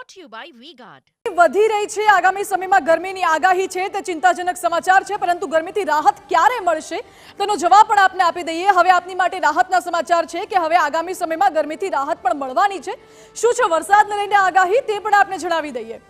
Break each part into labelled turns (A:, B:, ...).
A: brought to you by V-Guard.
B: વધી રહી છે આગામી સમયમાં ગરમીની આગાહી છે તે ચિંતાજનક સમાચાર છે, પરંતુ ગરમીથી રાહત ક્યારે મળશે તેનો જવાબ પણ આપને આપી દઈએ। હવે આપની માટે રાહતના સમાચાર છે કે હવે આગામી સમયમાં ગરમીથી રાહત પણ મળવાની છે। શું છે વરસાદને લઈને આગાહી તે પણ આપને જણાવી દઈએ।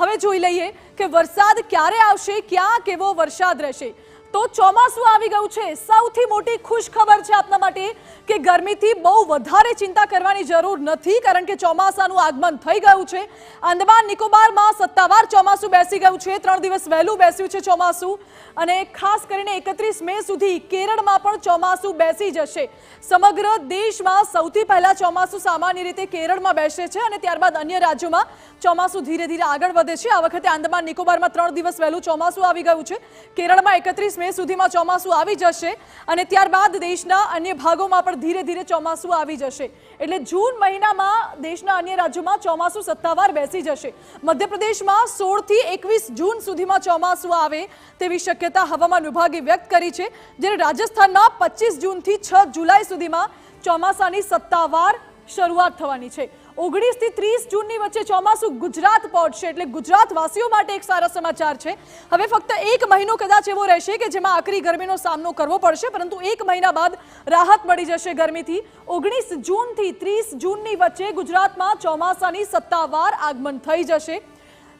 B: હવે જોઈ લઈએ કે વરસાદ ક્યારે આવશે, ક્યાં કેવો વરસાદ રહેશે। તો ચોમાસું આવી ગયું છે। સૌથી મોટી ખુશ ખબર છે આપના માટે કે ગરમીથી બહુ વધારે ચિંતા કરવાની જરૂર નથી, કારણ કે ચોમાસાનું આગમન થઈ ગયું છે। આંદામાન નિકોબારમાં સત્તાવાર ચોમાસું બેસી ગયું છે। 3 દિવસ વહેલું બેસ્યું છે ચોમાસું, અને ખાસ કરીને 31 મે સુધી કેરળમાં પણ ચોમાસું બેસી જશે। સમગ્ર દેશમાં સૌથી પહેલા ચોમાસું સામાન્ય રીતે કેરળમાં બેસે છે અને ત્યારબાદ અન્ય રાજ્યોમાં ચોમાસું ધીરે ધીરે આગળ વધે છે। આ વખતે આંદામાન નિકોબારમાં 3 દિવસ વહેલું ચોમાસું આવી ગયું છે। કેરળમાં 31 મે સુધીમાં ચોમાસું આવી જશે અને ત્યારબાદ દેશના અન્ય ભાગોમાં પણ ધીરે ધીરે ચોમાસું આવી જશે। એટલે જૂન મહિનામાં દેશના અન્ય રાજ્યોમાં ચોમાસું સત્તાવાર બેસી જશે। મધ્યપ્રદેશમાં 16 થી 21 જૂન સુધીમાં ચોમાસું આવે તેવી શક્યતા હવામાન વિભાગે વ્યક્ત કરી છે, જ્યારે રાજસ્થાનમાં 25 જૂનથી 6 જુલાઈ સુધીમાં ચોમાસાની સત્તાવાર શરૂઆત થવાની છે। 19 થી 30 જૂનની વચ્ચે ચોમાસું ગુજરાત પહોંચશે, એટલે ગુજરાતવાસીઓ માટે એક સારા સમાચાર છે। હવે ફક્ત એક મહિનો કદાચ એવો રહેશે કે જેમાં આકરી ગરમીનો સામનો કરવો પડશે, પરંતુ એક મહિના બાદ રાહત મળી જશે ગરમીથી। 19 જૂનથી 30 જૂનની વચ્ચે ગુજરાતમાં ચોમાસાની સત્તાવાર આગમન થઈ જશે।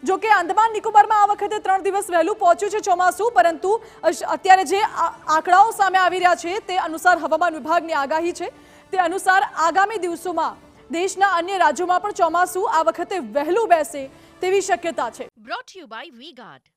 B: જો કે આંદામાન નિકોબારમાં આ વખતે 3 દિવસ વહેલું પહોંચ્યું છે ચોમાસું, પરંતુ અત્યારે જે આંકડાઓ સામે આવી રહ્યા છે તે અનુસાર હવામાન વિભાગની આગાહી છે તે અનુસાર આગામી દિવસોમાં દેશના અન્ય રાજ્યોમાં પણ ચોમાસું આ વખતે વહેલું બેસે તેવી શક્યતા છે।
A: Brought to you by V-Guard.